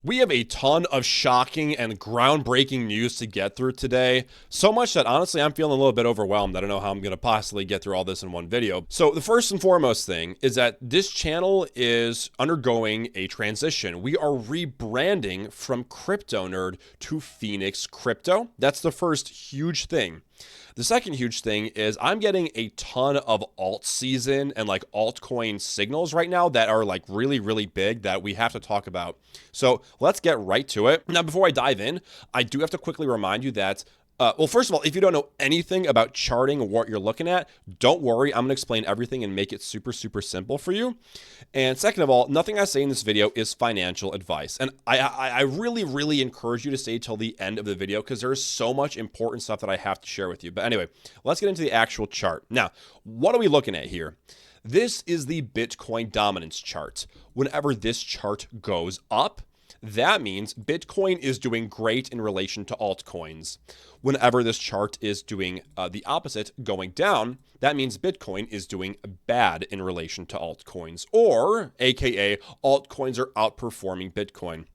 We have a ton of shocking and groundbreaking news to get through today. So much that honestly, I'm feeling a little bit overwhelmed. I don't know how I'm going to possibly get through all this in one video. So the first and foremost thing is that this channel is undergoing a transition. We are rebranding from Crypto Nerd to Phoenix Crypto. That's the first huge thing. The second huge thing is I'm getting a ton of Altseason and like altcoin signals right now that are like really, really big that we have to talk about. So let's get right to it. Now, before I dive in, I do have to quickly remind you that well, first of all, if you don't know anything about charting or what you're looking at, don't worry. I'm going to explain everything and make it super, super simple for you. And second of all, nothing I say in this video is financial advice. And I really, really encourage you to stay till the end of the video because there's so much important stuff that I have to share with you. But anyway, let's get into the actual chart. Now, what are we looking at here? This is the Bitcoin dominance chart. Whenever this chart goes up, that means Bitcoin is doing great in relation to altcoins. Whenever this chart is doing the opposite, going down, that means Bitcoin is doing bad in relation to altcoins, or AKA altcoins are outperforming Bitcoin.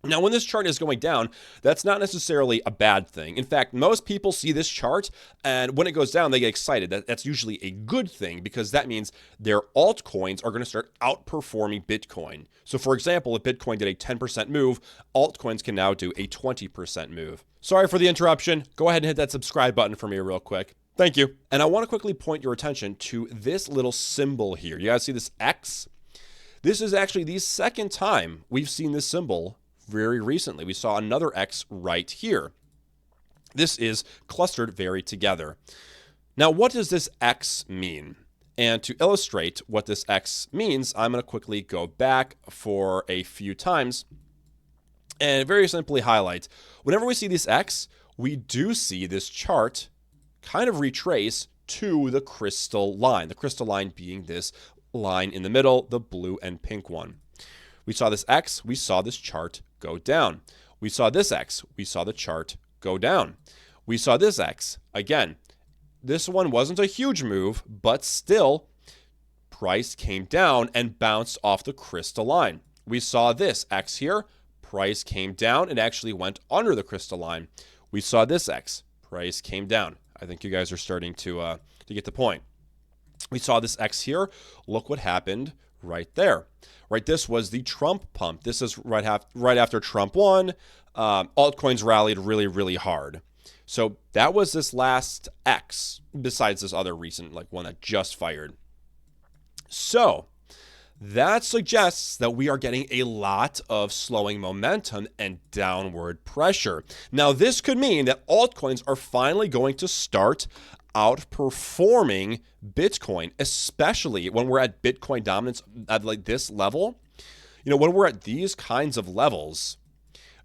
Now, when this chart is going down, that's not necessarily a bad thing. In fact, most people see this chart, and when it goes down, they get excited. That's usually a good thing because that means their altcoins are going to start outperforming Bitcoin. So, for example, if Bitcoin did a 10% move, altcoins can now do a 20% move. Sorry for the interruption. Go ahead and hit that subscribe button for me real quick. Thank you. And I want to quickly point your attention to this little symbol here. You guys see this X? This is actually the second time we've seen this symbol very recently. We saw another X right here. This is clustered very together. Now, what does this X mean? And to illustrate what this X means, I'm going to quickly go back for a few times and very simply highlight. Whenever we see this X, we do see this chart kind of retrace to the crystal line. The crystal line being this line in the middle, the blue and pink one. We saw this X, we saw this chart go down. We saw this X, we saw the chart go down. We saw this X. Again, this one wasn't a huge move, but still, price came down and bounced off the crystal line. We saw this X here, price came down and actually went under the crystal line. We saw this X, price came down. I think you guys are starting to get the point. We saw this X here. Look what happened right there. Right, this was the Trump pump. This is right after Trump won. Altcoins rallied really, really hard. So that was this last X, besides this other recent like one that just fired. So that suggests that we are getting a lot of slowing momentum and downward pressure. Now, this could mean that altcoins are finally going to start outperforming Bitcoin, especially when we're at Bitcoin dominance at like this level. You know, when we're at these kinds of levels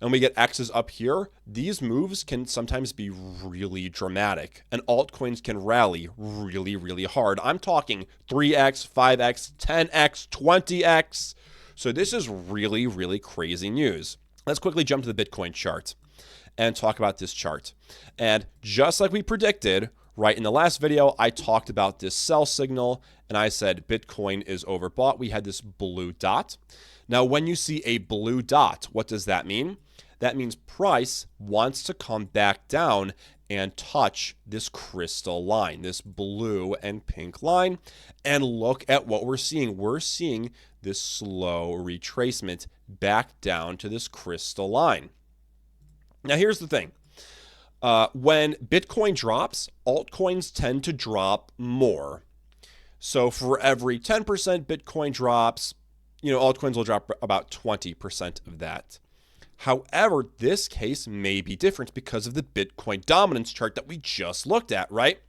and we get X's up here, these moves can sometimes be really dramatic and altcoins can rally really, really hard. I'm talking 3x, 5x, 10x, 20x. So this is really, really crazy news. Let's quickly jump to the Bitcoin chart and talk about this chart. And just like we predicted, right, in the last video, I talked about this sell signal and I said Bitcoin is overbought. We had this blue dot. Now, when you see a blue dot, what does that mean? That means price wants to come back down and touch this crystal line, this blue and pink line. And look at what we're seeing. We're seeing this slow retracement back down to this crystal line. Now, here's the thing. When Bitcoin drops, altcoins tend to drop more. So for every 10% Bitcoin drops, you know, altcoins will drop about 20% of that. However, this case may be different because of the Bitcoin dominance chart that we just looked at, right?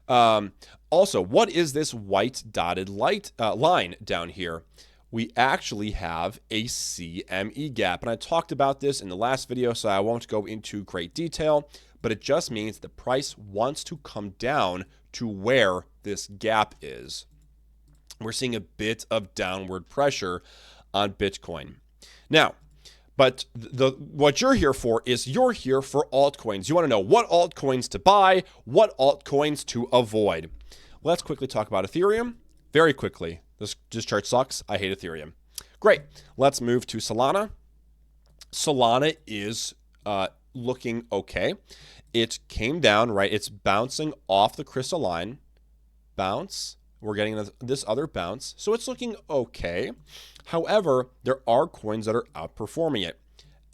Also, what is this white dotted line down here? We actually have a CME gap. And I talked about this in the last video, so I won't go into great detail, but it just means the price wants to come down to where this gap is. We're seeing a bit of downward pressure on Bitcoin. Now, but what you're here for is you're here for altcoins. You want to know what altcoins to buy, what altcoins to avoid. Let's quickly talk about Ethereum very quickly. This chart sucks. I hate Ethereum. Great. Let's move to Solana. Solana is looking okay. It came down, right? It's bouncing off the crystal line. Bounce. We're getting this other bounce. So it's looking okay. However, there are coins that are outperforming it.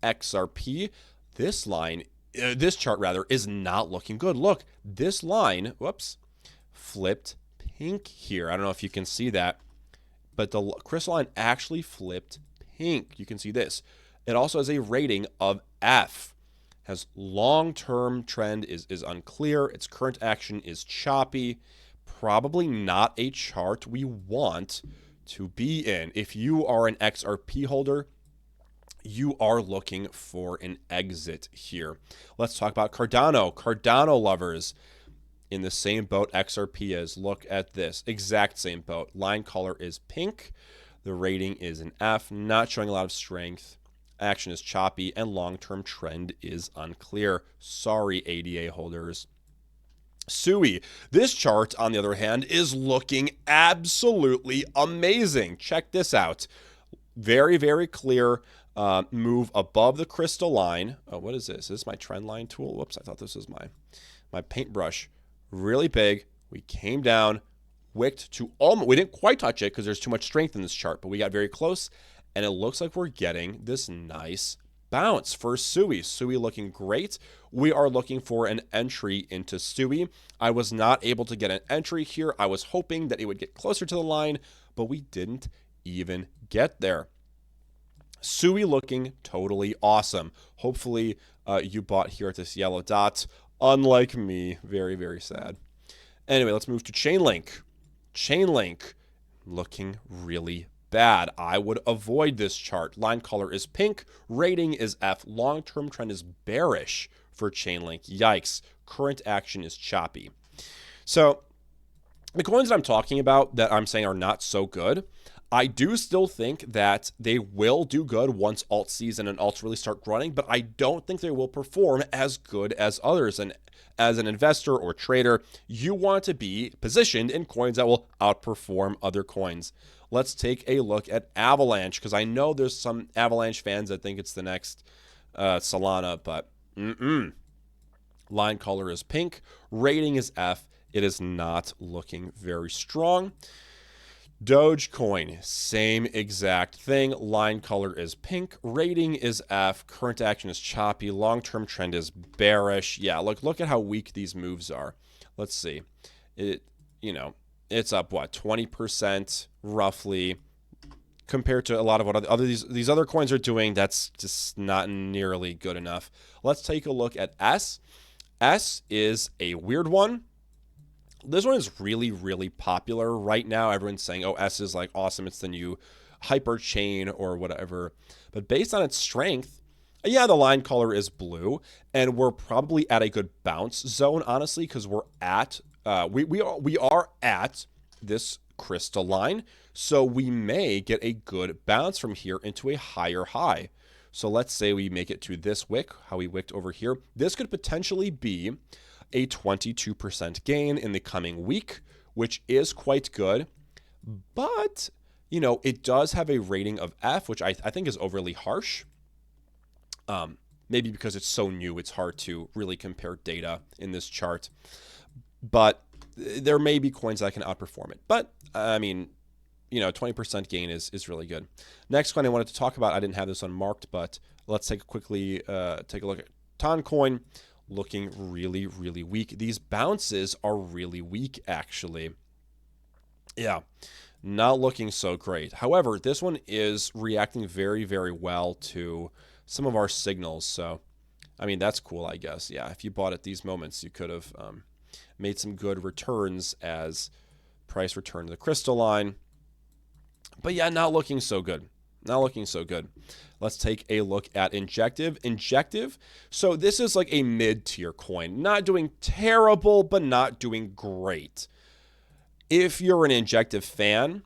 XRP, this line, this chart rather, is not looking good. Look, this line, whoops, flipped pink here. I don't know if you can see that, but the crystal line actually flipped pink. You can see this. It also has a rating of F. Has long-term trend is unclear. Its current action is choppy. Probably not a chart we want to be in. If you are an XRP holder, you are looking for an exit here. Let's talk about Cardano. Cardano lovers, in the same boat XRP is. Look at this. Exact same boat. Line color is pink. The rating is an F, not showing a lot of strength. Action is choppy, and long-term trend is unclear. Sorry, ADA holders. SUI. This chart, on the other hand, is looking absolutely amazing. Check this out. Very, very clear move above the crystal line. Oh, what is this? Is this my trend line tool? Whoops, I thought this was my paintbrush. Really big. We came down, wicked to almost, we didn't quite touch it because there's too much strength in this chart, but we got very close, and it looks like we're getting this nice bounce for SUI. SUI looking great. We are looking for an entry into SUI. I was not able to get an entry here. I was hoping that it would get closer to the line, but we didn't even get there. SUI looking totally awesome. Hopefully you bought here at this yellow dot. Unlike me, very, very sad. Anyway, let's move to Chainlink. Chainlink looking really bad. I would avoid this chart. Line color is pink. Rating is F. Long-term trend is bearish for Chainlink. Yikes. Current action is choppy. So the coins that I'm talking about that I'm saying are not so good, I do still think that they will do good once alt season and alts really start running, but I don't think they will perform as good as others. And as an investor or trader, you want to be positioned in coins that will outperform other coins. Let's take a look at Avalanche, because I know there's some Avalanche fans that think it's the next Solana, but line color is pink. Rating is F. It is not looking very strong. Dogecoin, same exact thing. Line color is pink. Rating is F. Current action is choppy. Long-term trend is bearish. Yeah, look at how weak these moves are. Let's see. It's up what, 20% roughly compared to a lot of what these other coins are doing. That's just not nearly good enough. Let's take a look at S. S is a weird one. This one is really, really popular right now. Everyone's saying, oh, S is like awesome. It's the new hyper chain or whatever. But based on its strength, yeah, the line color is blue, and we're probably at a good bounce zone, honestly, because we're at we are at this crystal line, so we may get a good bounce from here into a higher high. So let's say we make it to this wick, how we wicked over here. This could potentially be a 22% gain in the coming week, which is quite good. But, it does have a rating of F, which I think is overly harsh. Maybe because it's so new, it's hard to really compare data in this chart. But there may be coins that can outperform it. But, 20% gain is really good. Next coin I wanted to talk about, I didn't have this unmarked, but let's take a look at Toncoin. Looking really, really weak. These bounces are really weak, actually. Yeah, not looking so great. However, this one is reacting very, very well to some of our signals. So, that's cool, I guess. Yeah, if you bought at these moments, you could have made some good returns as price returned to the crystal line. But yeah, not looking so good. Not looking so good. Let's take a look at Injective. Injective, so this is like a mid-tier coin. Not doing terrible, but not doing great. If you're an Injective fan,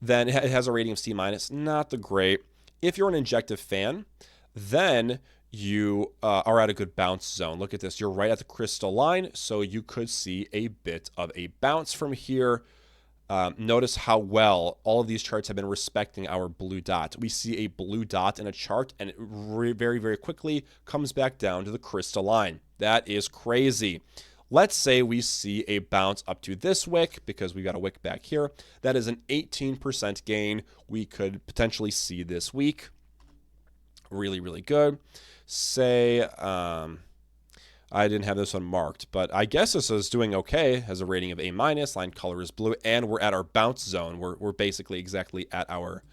then it has a rating of C-. Not the great. If you're an Injective fan, then you are at a good bounce zone. Look at this. You're right at the crystal line, so you could see a bit of a bounce from here. Notice how well all of these charts have been respecting our blue dot. We see a blue dot in a chart, and it very, very quickly comes back down to the crystal line. That is crazy. Let's say we see a bounce up to this wick, because we got a wick back here. That is an 18% gain we could potentially see this week. Really, really good. Say, I didn't have this one marked, but I guess this is doing okay. Has a rating of A-, line color is blue, and we're at our bounce zone. We're basically exactly at our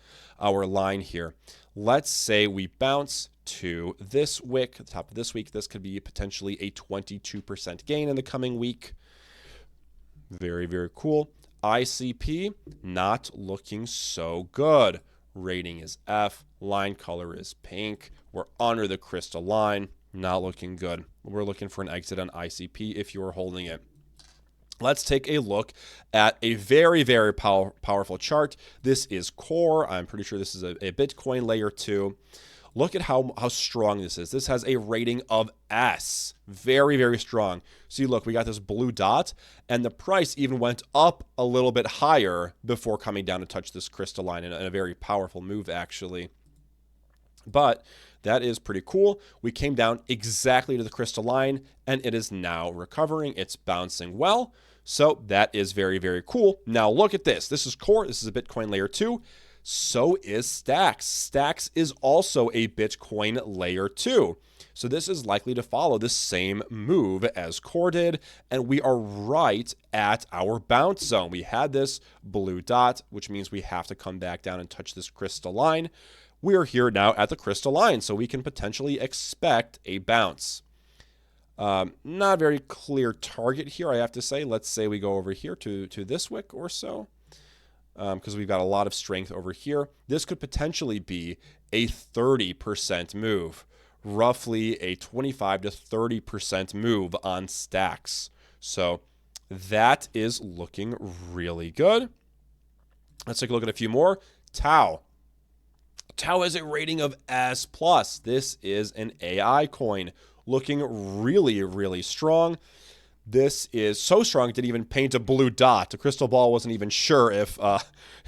line here. Let's say we bounce to this wick, the top of this week. This could be potentially a 22% gain in the coming week. Very, very cool. ICP, not looking so good. Rating is F, line color is pink. We're under the crystal line. Not looking good. We're looking for an exit on ICP if you are holding it. Let's take a look at a very, very powerful chart. This is Core. I'm pretty sure this is a Bitcoin layer 2. Look at how strong this is. This has a rating of S. Very, very strong. See, look, we got this blue dot, and the price even went up a little bit higher before coming down to touch this crystal line in a very powerful move, actually. But that is pretty cool. We came down exactly to the crystal line, and it is now recovering. It's bouncing well. So that is very, very cool. Now look at this. This is Core. This is a Bitcoin layer 2. So is Stacks. Stacks is also a Bitcoin layer 2. So this is likely to follow the same move as Core did, and we are right at our bounce zone. We had this blue dot, which means we have to come back down and touch this crystal line. We are here now at the crystal line, so we can potentially expect a bounce. Not very clear target here, I have to say. Let's say we go over here to this wick or so, because we've got a lot of strength over here. This could potentially be a 30% move, roughly a 25 to 30% move on Stacks. So that is looking really good. Let's take a look at a few more. Tau. Tau has a rating of S+. This is an AI coin, looking really, really strong. This is so strong it didn't even paint a blue dot. The crystal ball wasn't even sure if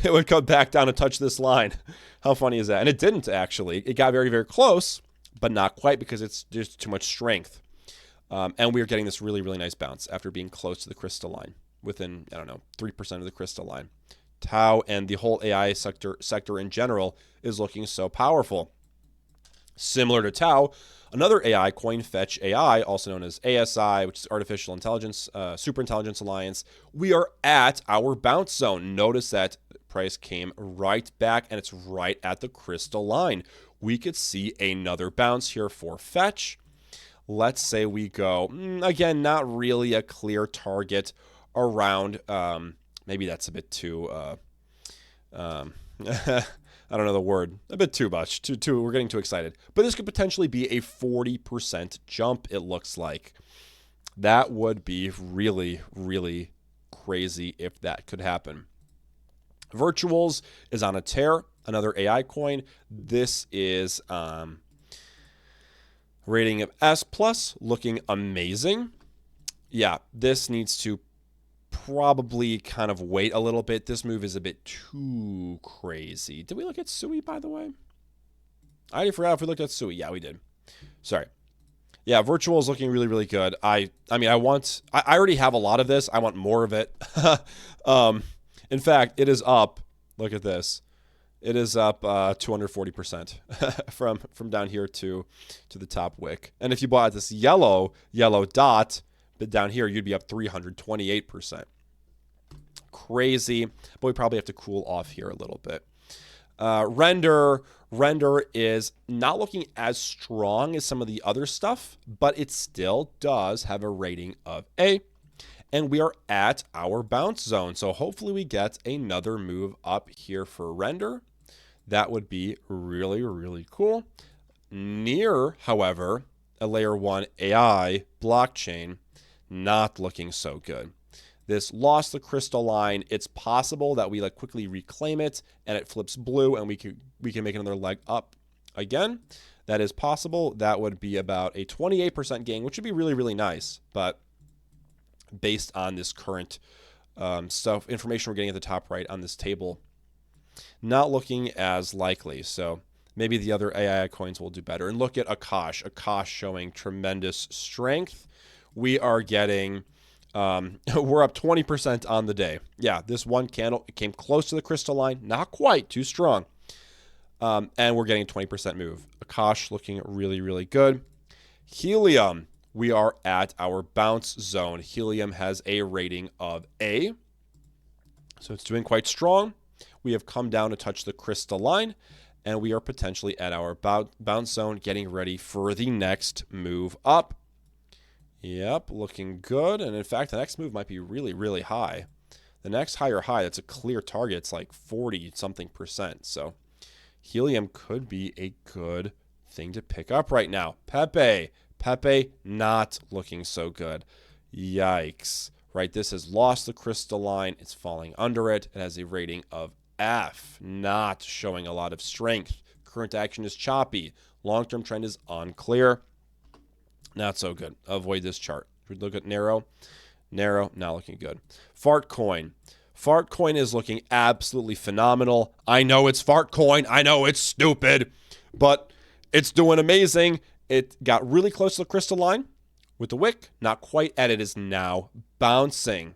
it would come back down and touch this line. How funny is that? And it didn't, actually. It got very, very close, but not quite, because it's just too much strength. And we are getting this really, really nice bounce after being close to the crystal line, within, 3% of the crystal line. Tau and the whole AI sector in general is looking so powerful. Similar to Tau, another AI coin, Fetch AI, also known as ASI, which is Artificial Intelligence, Superintelligence Alliance. We are at our bounce zone. Notice that price came right back, and it's right at the crystal line. We could see another bounce here for Fetch. Let's say we go, again, not really a clear target, around... maybe that's a bit too, I don't know the word, a bit too much, we're getting too excited. But this could potentially be a 40% jump, it looks like. That would be really, really crazy if that could happen. Virtuals is on a tear, another AI coin. This is rating of S+, looking amazing. Yeah, this needs to probably kind of wait a little bit. This move is a bit too crazy. Did we look at Sui, by the way? I already forgot if we looked at Sui. Yeah, we did. Sorry. Yeah, Virtual is looking really, really good. I already have a lot of this. I want more of it. In fact, it is up. Look at this. It is up 240% from down here to the top wick. And if you bought this yellow dot, but down here, you'd be up 328%. Crazy, but we probably have to cool off here a little bit. Render is not looking as strong as some of the other stuff, but it still does have a rating of A. And we are at our bounce zone. So hopefully we get another move up here for Render. That would be really, really cool. Near, however, a layer 1 AI blockchain, not looking so good. This lost the crystal line. It's possible that we quickly reclaim it and it flips blue and we can make another leg up again. That is possible. That would be about a 28% gain, which would be really, really nice. But based on this current stuff, information we're getting at the top right on this table, not looking as likely. So maybe the other AI coins will do better. And look at Akash. Akash showing tremendous strength. We are getting, we're up 20% on the day. Yeah, this one candle, it came close to the crystal line. Not quite, too strong. And we're getting a 20% move. Akash looking really, really good. Helium, we are at our bounce zone. Helium has a rating of A. So it's doing quite strong. We have come down to touch the crystal line, and we are potentially at our bounce zone, getting ready for the next move up. Yep, looking good. And in fact, the next move might be really, really high. The next higher high, that's a clear target. It's like 40-something%. So Helium could be a good thing to pick up right now. Pepe not looking so good. Yikes. Right, this has lost the crystal line. It's falling under it. It has a rating of F, not showing a lot of strength. Current action is choppy. Long-term trend is unclear. Not so good. Avoid this chart. We look at narrow, not looking good. Fartcoin. Fartcoin is looking absolutely phenomenal. I know it's Fartcoin. I know it's stupid, but it's doing amazing. It got really close to the crystal line with the wick. Not quite at it. Is now bouncing.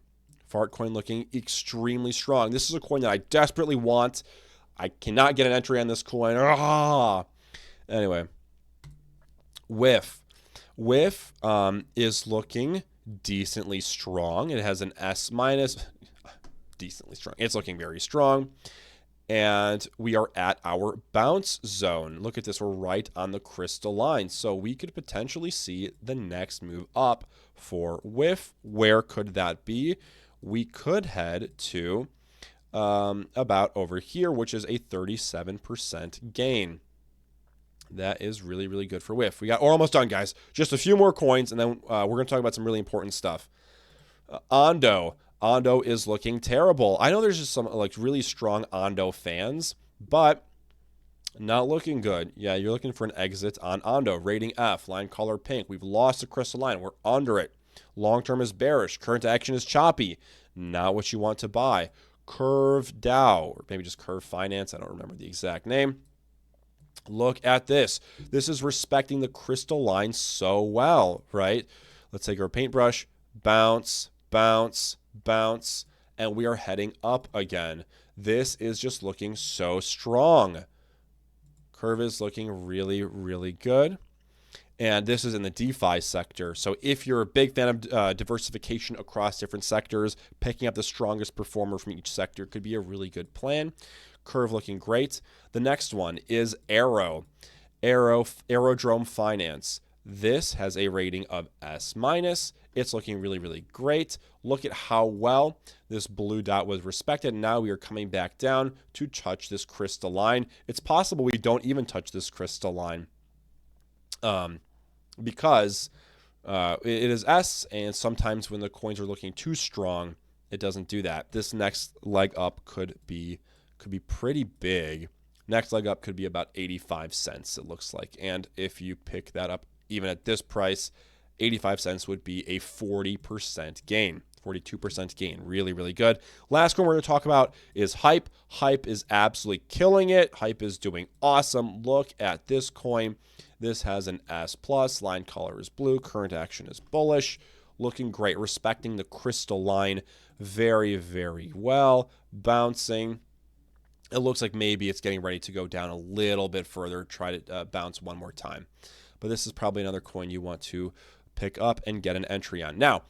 Fartcoin looking extremely strong. This is a coin that I desperately want. I cannot get an entry on this coin. Anyway, Whiff. Whiff is looking decently strong. It has an S minus. Decently strong. It's looking very strong. And we are at our bounce zone. Look at this. We're right on the crystal line. So we could potentially see the next move up for Whiff. Where could that be? We could head to about over here, which is a 37% gain. That is really, really good for Whiff. We're almost done, guys. Just a few more coins, and then we're going to talk about some really important stuff. Ondo. Ondo is looking terrible. I know there's just some like really strong Ondo fans, but not looking good. Yeah, you're looking for an exit on Ondo. Rating F, line color pink. We've lost the crystal line. We're under it. Long term is bearish. Current action is choppy. Not what you want to buy. Curve DAO, or maybe just Curve Finance. I don't remember the exact name. Look at this. This is respecting the crystal line so well, right? Let's take our paintbrush. Bounce, bounce, bounce, and we are heading up again. This is just looking so strong. Curve is looking really, really good. And this is in the DeFi sector. So if you're a big fan of diversification across different sectors, picking up the strongest performer from each sector could be a really good plan. Curve looking great. The next one is Aerodrome Finance. This has a rating of S-. It's looking really, really great. Look at how well this blue dot was respected. Now we are coming back down to touch this crystal line. It's possible we don't even touch this crystal line because it is S, and sometimes when the coins are looking too strong, it doesn't do that. This next leg up could be pretty big. Next leg up could be about 85 cents, it looks like. And if you pick that up even at this price, 85 cents would be a 40% gain, 42% gain. Really, really good. Last coin we're going to talk about is Hype. Hype is absolutely killing it. Hype is doing awesome. Look at this coin. This has an S+. Line color is blue. Current action is bullish. Looking great. Respecting the crystal line very, very well. Bouncing. It looks like maybe it's getting ready to go down a little bit further. Try to bounce one more time. But this is probably another coin you want to pick up and get an entry on. Now,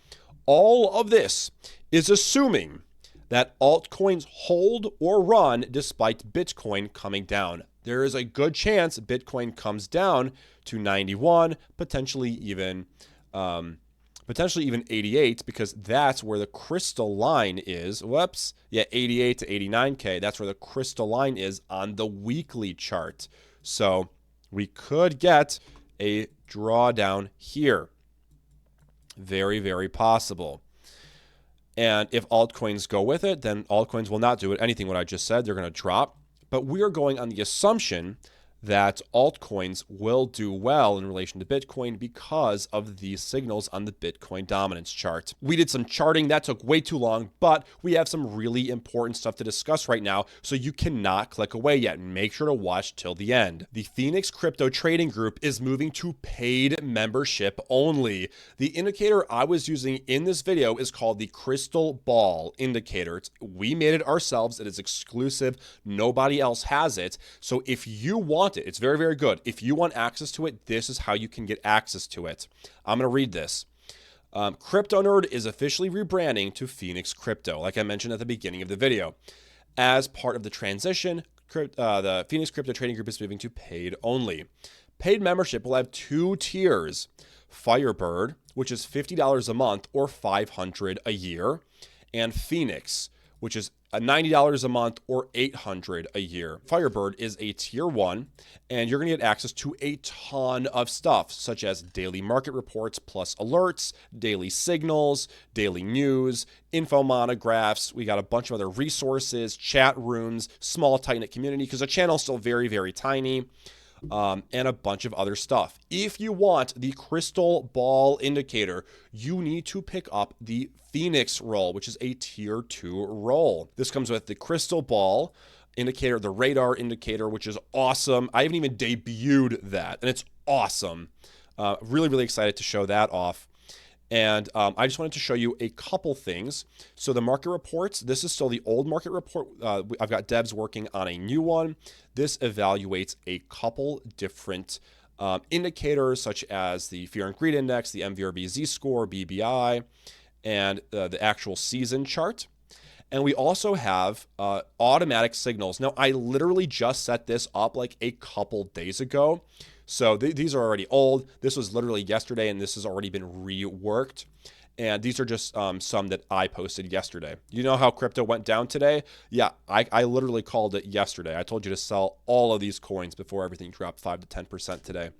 all of this is assuming that altcoins hold or run despite Bitcoin coming down. There is a good chance Bitcoin comes down to 91, potentially even 88, because that's where the crystal line is. 88 to 89K. That's where the crystal line is on the weekly chart. So we could get a drawdown here. Very, very possible. And if altcoins go with it, then altcoins will not do anything what I just said. They're going to drop. But we are going on the assumption that altcoins will do well in relation to Bitcoin because of these signals on the Bitcoin dominance chart. We did some charting that took way too long, but we have some really important stuff to discuss right now, so you cannot click away yet. Make sure to watch till the end. The Phoenix Crypto Trading Group is moving to paid membership only. The indicator I was using in this video is called the Crystal Ball indicator. We made it ourselves. It is exclusive. Nobody else has it. So if you want it, it's very, very good. If you want access to it, this is how you can get access to it. I'm going to read this. Crypto Nerd is officially rebranding to Phoenix Crypto, like I mentioned at the beginning of the video. As part of the transition, the Phoenix Crypto Trading Group is moving to paid only. Paid membership will have 2 tiers. Firebird, which is $50 a month or $500 a year, and Phoenix, which is $90 a month or $800 a year. Firebird is a tier 1, and you're going to get access to a ton of stuff, such as daily market reports plus alerts, daily signals, daily news, info monographs. We got a bunch of other resources, chat rooms, small tight-knit community, because the channel is still very, very tiny. And a bunch of other stuff. If you want the Crystal Ball indicator, you need to pick up the Phoenix role, which is a tier 2 role. This comes with the Crystal Ball indicator, the radar indicator, which is awesome. I haven't even debuted that, and it's awesome. Really, really excited to show that off. And I just wanted to show you a couple things. So the market reports, this is still the old market report. I've got devs working on a new one. This evaluates a couple different indicators, such as the Fear and Greed Index, the MVRB Z-score, BBI, and the actual season chart. And we also have automatic signals. Now, I literally just set this up like a couple days ago. So these are already old. This was literally yesterday, and this has already been reworked. And these are just some that I posted yesterday. You know how crypto went down today? Yeah, I literally called it yesterday. I told you to sell all of these coins before everything dropped 5 to 10% today.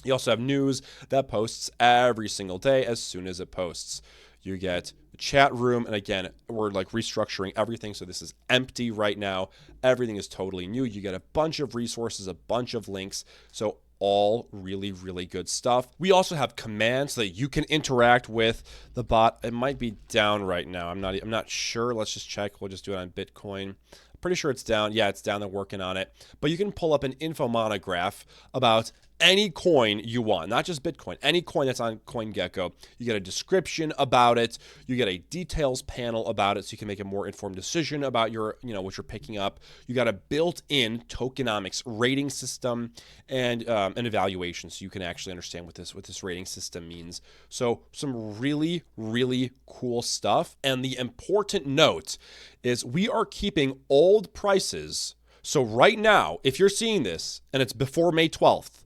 You also have news that posts every single day as soon as it posts. You get the chat room, and again, we're like restructuring everything, so this is empty right now. Everything is totally new. You get a bunch of resources, a bunch of links, so all really, really good stuff. We also have commands so that you can interact with the bot. It might be down right now. I'm not sure. Let's just check. We'll just do it on Bitcoin. Pretty sure it's down. Yeah, it's down. They're working on it. But you can pull up an info monograph about any coin you want, not just Bitcoin, any coin that's on CoinGecko. You get a description about it. You get a details panel about it, so you can make a more informed decision about your, what you're picking up. You got a built-in tokenomics rating system and an evaluation, so you can actually understand what this rating system means. So some really, really cool stuff. And the important note is we are keeping old prices. So right now, if you're seeing this and it's before May 12th,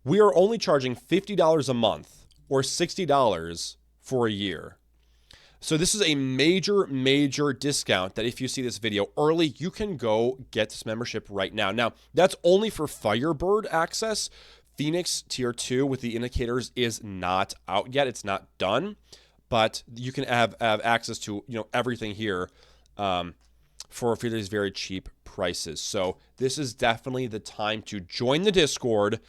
we are only charging $50 a month or $60 for a year. So this is a major, major discount that if you see this video early, you can go get this membership right now. Now, that's only for Firebird access. Phoenix Tier 2 with the indicators is not out yet. It's not done, but you can have access to everything here for these very cheap prices. So this is definitely the time to join the Discord.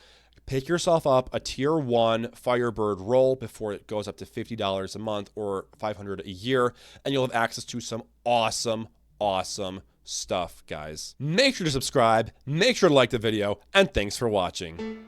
Pick yourself up a tier 1 Firebird role before it goes up to $50 a month or $500 a year, and you'll have access to some awesome, awesome stuff, guys. Make sure to subscribe, make sure to like the video, and thanks for watching.